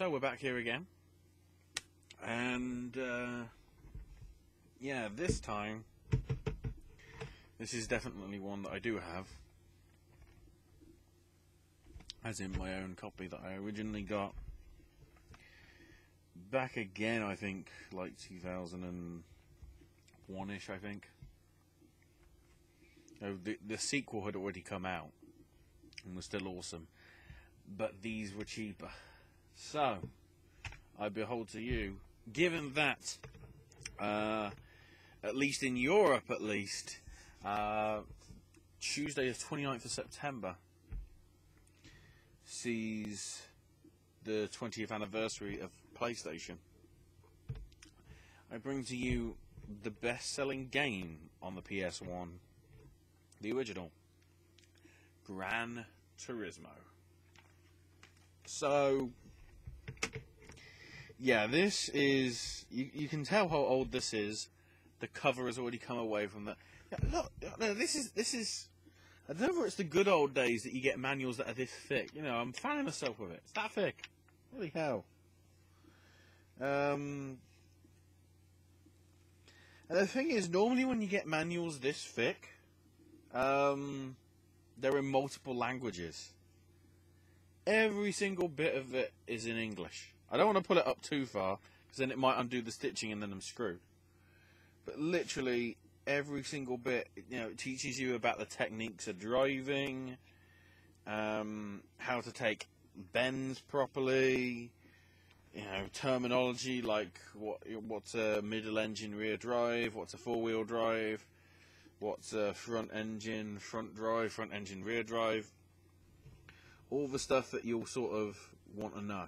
So we're back here again, and yeah, this time, this is definitely one that I do have, as in my own copy that I originally got back again, I think, like 2001-ish, I think. The sequel had already come out and was still awesome, but these were cheaper. So, I behold to you, given that, at least in Europe at least, Tuesday the 29th of September sees the 20th anniversary of PlayStation, I bring to you the best-selling game on the PS1, the original, Gran Turismo. So, yeah, this is, you can tell how old this is. The cover has already come away from that. Yeah, look, this is, I don't know if it's the good old days that you get manuals that are this thick. You know, I'm fanning myself with it. It's that thick. Holy hell. And the thing is, normally when you get manuals this thick, they're in multiple languages. Every single bit of it is in English. I don't want to pull it up too far, because then it might undo the stitching and then I'm screwed. But literally, every single bit, you know, it teaches you about the techniques of driving, how to take bends properly, you know, terminology like what's a middle engine rear drive, what's a four-wheel drive, what's a front engine front drive, front engine rear drive, all the stuff that you'll sort of want to know.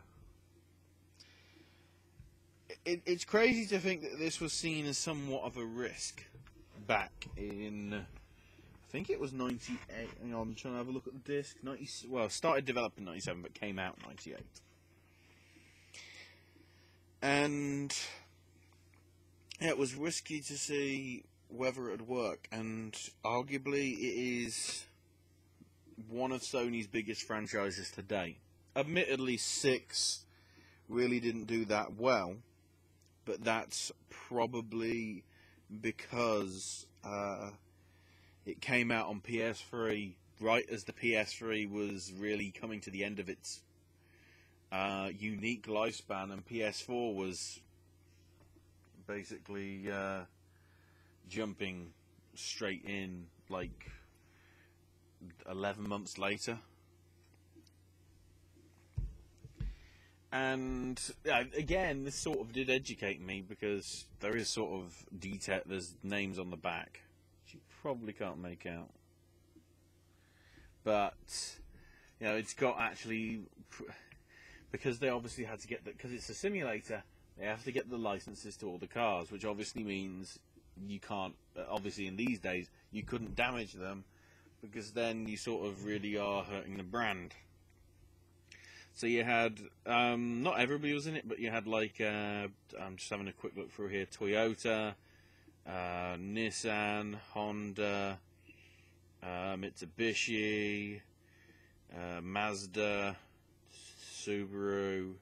It's crazy to think that this was seen as somewhat of a risk back in, I think it was 98. Hang on, I'm trying to have a look at the disc. Well, started developing in 97, but came out in 98. And yeah, it was risky to see whether it would work, and arguably it is one of Sony's biggest franchises to date. Admittedly, 6 really didn't do that well, but that's probably because it came out on PS3 right as the PS3 was really coming to the end of its unique lifespan, and PS4 was basically jumping straight in like 11 months later. And again, this sort of did educate me, because there is sort of detail, there's names on the back which you probably can't make out, but you know, it's got actually, because they obviously had to get the, because it's a simulator, they have to get the licenses to all the cars, which obviously means you can't, obviously in these days you couldn't damage them, because then you sort of really are hurting the brand. So you had, not everybody was in it, but you had like, I'm just having a quick look through here, Toyota, Nissan, Honda, Mitsubishi, Mazda, Subaru,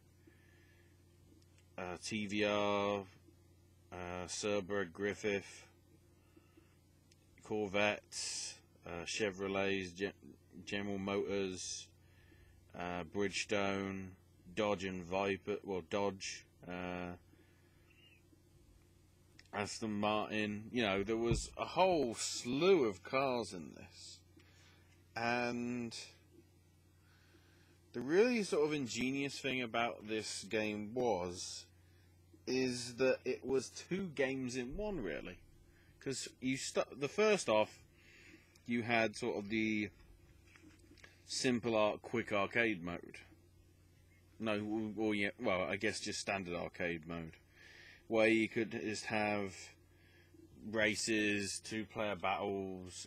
TVR, Cerberus, Griffith, Corvette, Chevrolets, General Motors, Bridgestone, Dodge and Viper, well, Dodge, Aston Martin. You know, there was a whole slew of cars in this, and the really sort of ingenious thing about this game is that it was 2 games in one, really, because the first off, you had sort of the simple quick arcade mode. No, or yeah, well, I guess just standard arcade mode, where you could just have races, 2-player battles,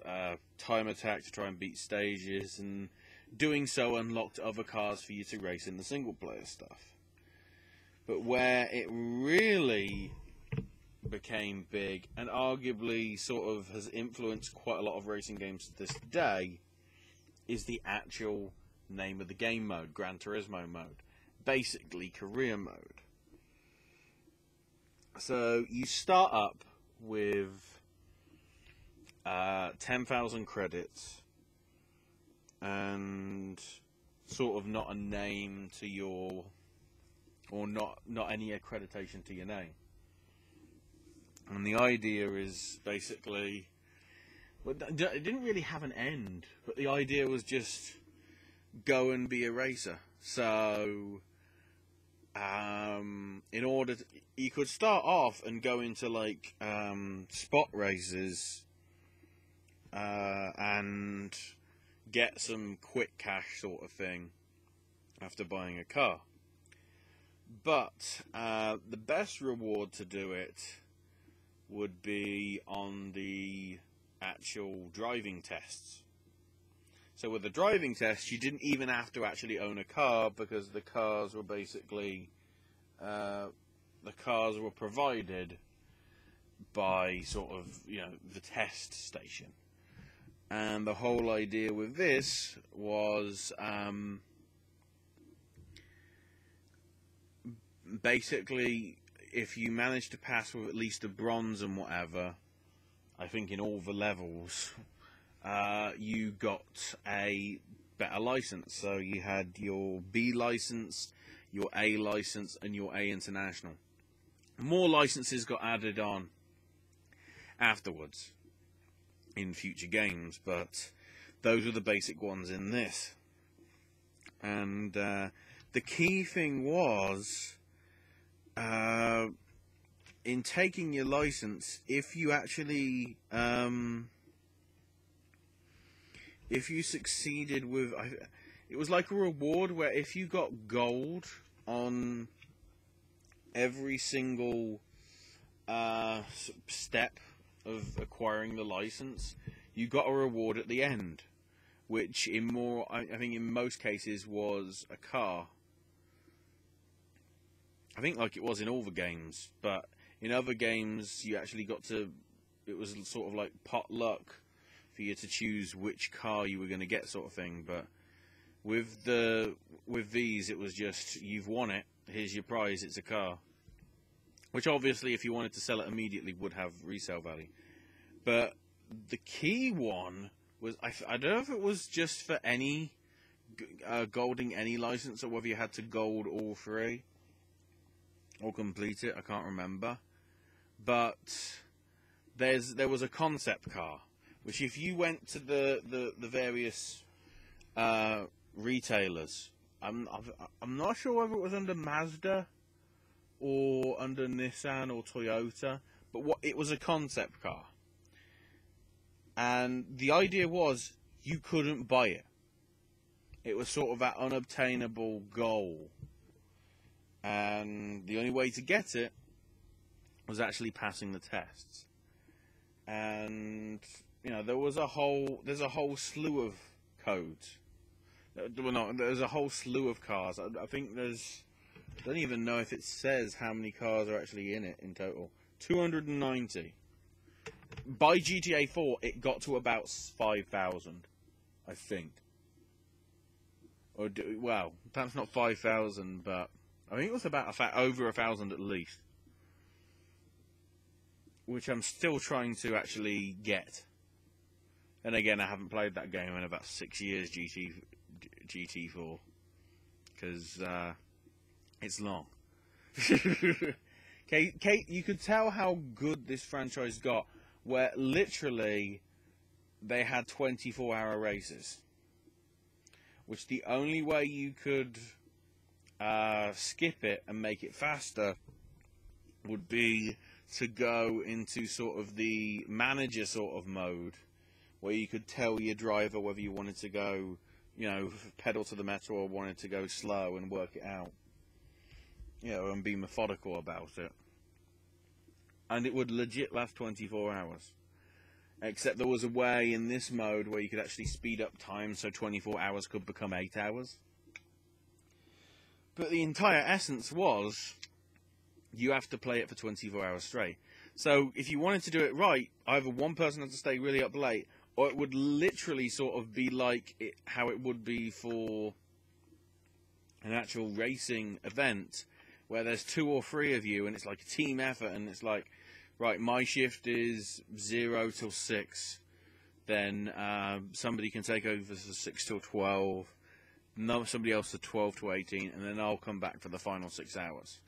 time attack to try and beat stages, and doing so unlocked other cars for you to race in the single-player stuff. But where it really became big, and arguably sort of has influenced quite a lot of racing games to this day, is the actual name of the game mode, Gran Turismo mode. basically career mode. So you start up with 10,000 credits and sort of not a name to your, or not any accreditation to your name. And the idea is basically, well, it didn't really have an end, but the idea was just go and be a racer. So in order to, you could start off and go into like spot races and get some quick cash sort of thing after buying a car. But the best reward to do it would be on the actual driving tests. So with the driving tests, you didn't even have to actually own a car, because the cars were basically provided by sort of, you know, the test station. And the whole idea with this was basically, if you managed to pass with at least a bronze and whatever, I think in all the levels, you got a better license. So you had your B license, your A license, and your A International. More licenses got added on afterwards in future games, but those were the basic ones in this. And the key thing was, in taking your license, if you actually if you succeeded with, it was like a reward where if you got gold on every single step of acquiring the license, you got a reward at the end, which I think in most cases was a car. I think like it was in all the games, but in other games you actually got to, it was sort of like pot luck for you to choose which car you were going to get, sort of thing. But with these, it was just, you've won it, here's your prize, it's a car. Which obviously, if you wanted to sell it immediately, would have resale value. But the key one was, I don't know if it was just for any golding any license, or whether you had to gold all three or complete it. I can't remember. But there was a concept car, which if you went to the various retailers, I'm not sure whether it was under Mazda or under Nissan or Toyota, but it was a concept car. And the idea was you couldn't buy it. It was sort of that unobtainable goal. And the only way to get it was actually passing the tests. And, you know, there's a whole slew of codes. Well, no, there's a whole slew of cars. I think I don't even know if it says how many cars are actually in it in total. 290. By GTA 4, it got to about 5,000, I think. Well, perhaps not 5,000, but I think it was about over 1,000 at least. Which I'm still trying to actually get. And again, I haven't played that game in about 6 years, GT4. Because it's long. Kate, you could tell how good this franchise got, where literally they had 24-hour races. Which the only way you could skip it and make it faster would be to go into sort of the manager sort of mode, where you could tell your driver whether you wanted to go, you know, pedal to the metal, or wanted to go slow and work it out, you know, and be methodical about it. And it would legit last 24 hours. Except there was a way in this mode where you could actually speed up time, so 24 hours could become 8 hours. But the entire essence was, you have to play it for 24 hours straight. So if you wanted to do it right, either one person had to stay really up late, or it would literally sort of be like how it would be for an actual racing event where there's 2 or 3 of you and it's like a team effort, and it's like, right, my shift is 0 till 6, then somebody can take over for 6 till 12, somebody else to 12 to 18, and then I'll come back for the final 6 hours.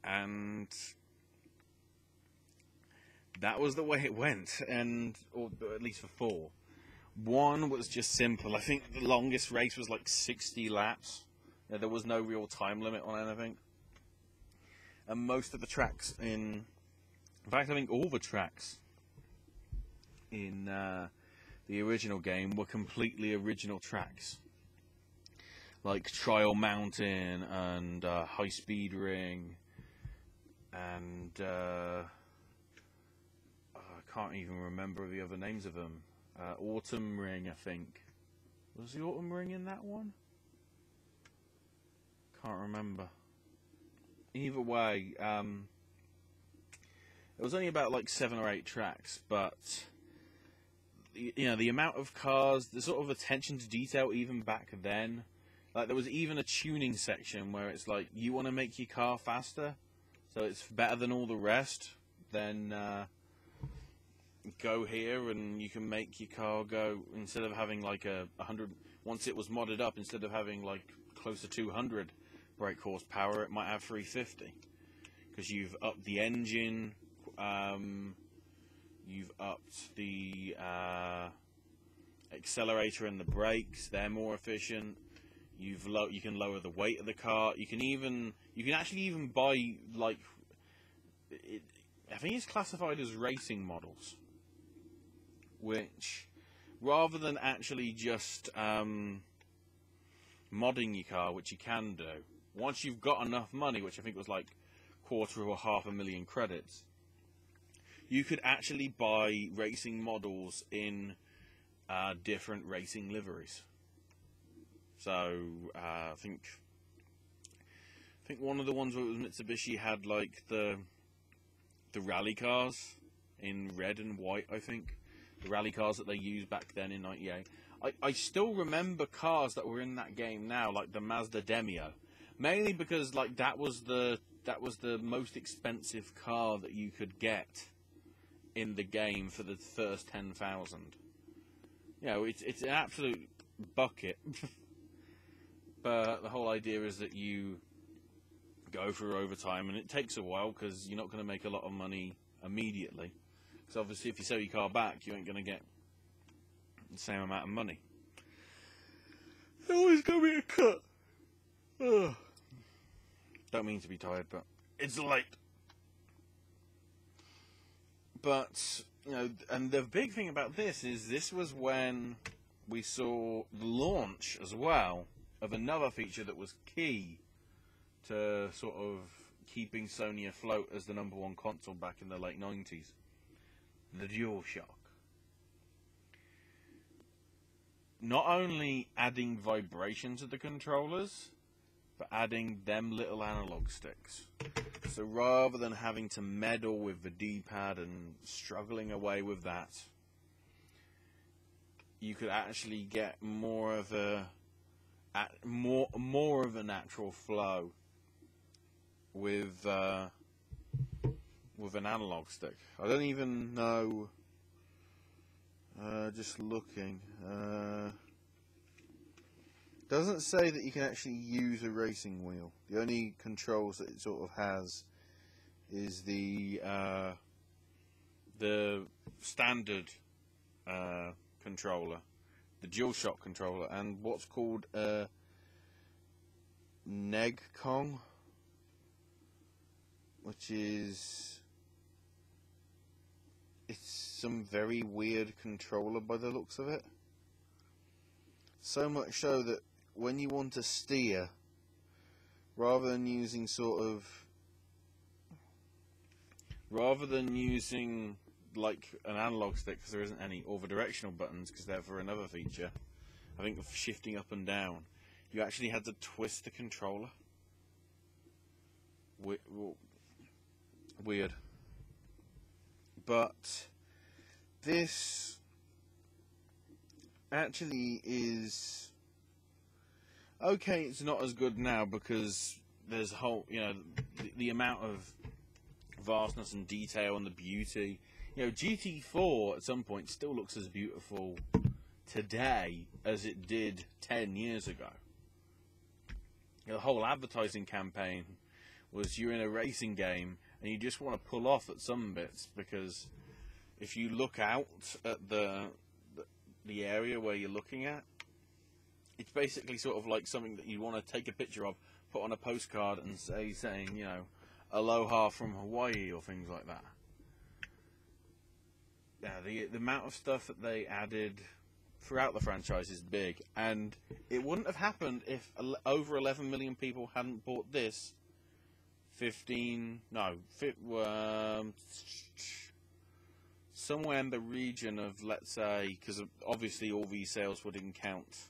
And that was the way it went, or at least for 4. 1 was just simple. I think the longest race was like 60 laps. There was no real time limit on anything. And most of the tracks in fact, I think all the tracks in the original game were completely original tracks. Like Trial Mountain and High Speed Ring and I can't even remember the other names of them. Autumn Ring, I think. Was the Autumn Ring in that one? Can't remember. Either way, it was only about like 7 or 8 tracks, but you know, the amount of cars, the sort of attention to detail even back then, like there was even a tuning section where it's like, you want to make your car faster, so it's better than all the rest, then go here and you can make your car go, instead of having like 100, once it was modded up, instead of having like close to 200 brake horsepower, it might have 350, because you've upped the engine, you've upped the accelerator and the brakes, they're more efficient. You can lower the weight of the car. You can actually even buy, like, I think it's classified as racing models, which, rather than actually just modding your car, which you can do, once you've got enough money, which I think was like 250,000 or 500,000 credits, you could actually buy racing models in different racing liveries. So I think one of the ones where it was Mitsubishi had like the rally cars in red and white. I think the rally cars that they used back then in '98. I still remember cars that were in that game now, like the Mazda Demio, mainly because like that was the most expensive car that you could get in the game for the first 10,000. You know, it's an absolute bucket. But the whole idea is that you go through overtime, and it takes a while because you're not going to make a lot of money immediately. So obviously, if you sell your car back, you ain't going to get the same amount of money. There's always going to be a cut. Ugh. Don't mean to be tired, but it's late. But, you know, and the big thing about this is this was when we saw the launch as well of another feature that was key to sort of keeping Sony afloat as the #1 console back in the late 90s. The DualShock. Not only adding vibration to the controllers, but adding them little analog sticks. So rather than having to meddle with the D-pad and struggling away with that, you could actually get more of a natural flow with an analog stick. I don't even know. Just looking. Doesn't say that you can actually use a racing wheel. The only controls that it sort of has is the standard controller, the DualShock controller, and what's called a NEGCON, which is, it's some very weird controller by the looks of it. So much so that when you want to steer, rather than using like an analog stick, because there isn't any, or the directional buttons, because they're for another feature, I think of shifting up and down, you actually had to twist the controller. Weird. But this actually is Okay, it's not as good now because there's a whole, the amount of vastness and detail and the beauty. GT4 at some point still looks as beautiful today as it did 10 years ago. The whole advertising campaign was you're in a racing game and you just want to pull off at some bits, because if you look out at the area where you're looking at, it's basically sort of like something that you want to take a picture of, put on a postcard and saying, aloha from Hawaii or things like that. Yeah, the amount of stuff that they added throughout the franchise is big, and it wouldn't have happened if over 11 million people hadn't bought this somewhere in the region of, let's say, because obviously all these sales wouldn't count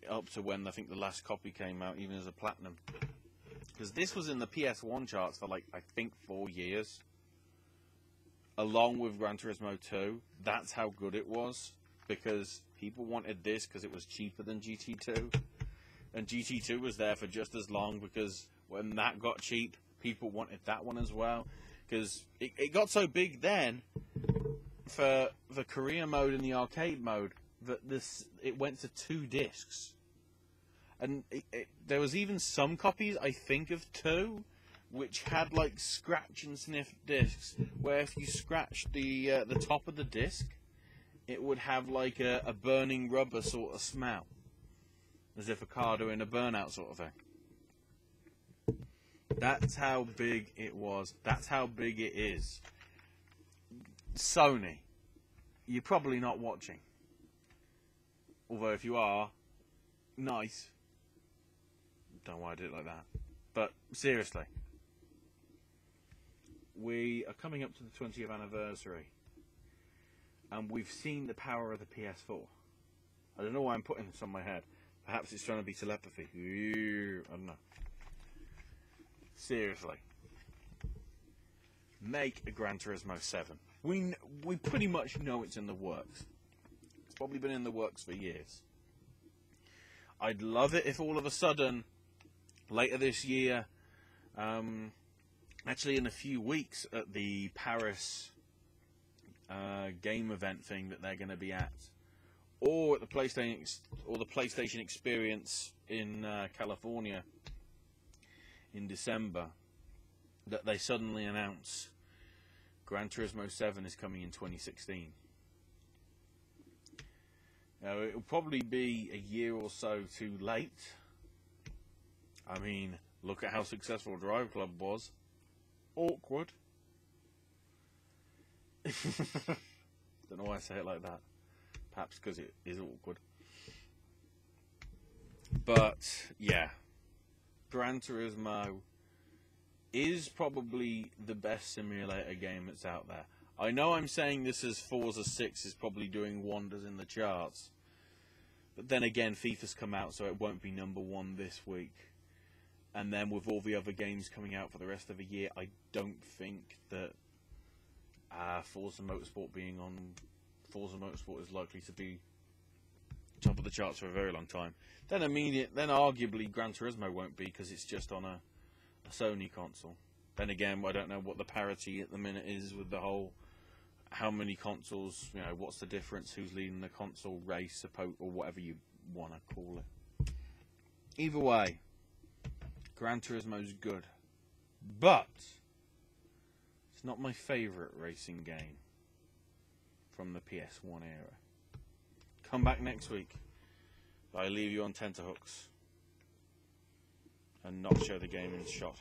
up to when I think the last copy came out, even as a platinum, because this was in the PS1 charts for, like, I think 4 years, along with Gran Turismo 2. That's how good it was, because people wanted this because it was cheaper than GT2, and GT2 was there for just as long, because when that got cheap, people wanted that one as well, because it got so big then for the career mode and the arcade mode that it went to 2 discs. And there was even some copies, I think, of 2, which had, like, scratch and sniff discs, where if you scratched the top of the disc, it would have, like, a burning rubber sort of smell, as if a car doing a burnout sort of thing. That's how big it was. That's how big it is. Sony, you're probably not watching. Although if you are, nice. Don't know why I did it like that. But seriously, we are coming up to the 20th anniversary, and we've seen the power of the PS4. I don't know why I'm putting this on my head. Perhaps it's trying to be telepathy. I don't know. Seriously, make a Gran Turismo 7. We pretty much know it's in the works. It's probably been in the works for years. I'd love it if all of a sudden, later this year, actually in a few weeks at the Paris game event thing that they're going to be at, or at the PlayStation Experience in California in December, that they suddenly announce Gran Turismo 7 is coming in 2016. Now, it'll probably be a year or so too late. I mean, look at how successful Drive Club was. Awkward. Don't know why I say it like that. Perhaps because it is awkward. But, yeah. Gran Turismo is probably the best simulator game that's out there. I know I'm saying this as Forza 6 is probably doing wonders in the charts. But then again, FIFA's come out, so it won't be #1 this week. And then with all the other games coming out for the rest of the year, I don't think that Forza Motorsport being on Forza Motorsport is likely to be top of the charts for a very long time. Then arguably Gran Turismo won't be, because it's just on a Sony console. Then again, I don't know what the parity at the minute is with the whole, how many consoles, what's the difference, who's leading the console race, or whatever you want to call it. Either way, Gran Turismo's good, but it's not my favourite racing game from the PS1 era. Come back next week, but I leave you on tenterhooks and not show the game in shot.